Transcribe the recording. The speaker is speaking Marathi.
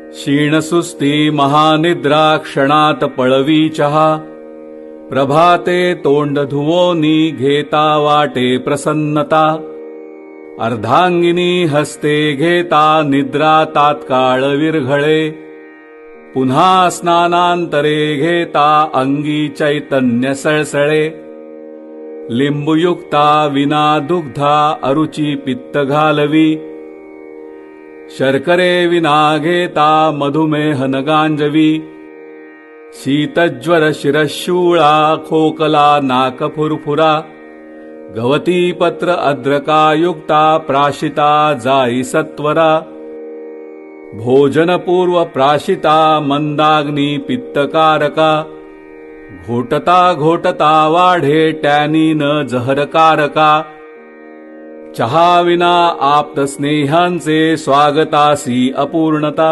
क्षीणसुस्ती महानिद्रा क्षणात पळवी चहा, प्रभाते तोंड धुवोनी घेता वाटे प्रसन्नता, अर्धांगिनी हस्ते घेता निद्रा तात्काळ विरघळे, पुन्हा स्नानांतरे घेता अंगी चैतन्य सळसळे, लिंबुयुक्ता विना दुग्धा अरुची पित्त घालवी, शर्करे विना घेता मधुमेह न गांजवी, शीतज्वर शिरशूळा खोकला नाक फुरफुरा, गवती पत्र अद्रकायुक्ता प्राशिता जाई सत्वरा, भोजनपूर्व प्राशिता मंदाग्नी पित्तकारका, घोटता घोटता वाढे टॅनिन जहरकारका, चहा विना आप्त स्नेहांचे स्वागतासी अपूर्णता।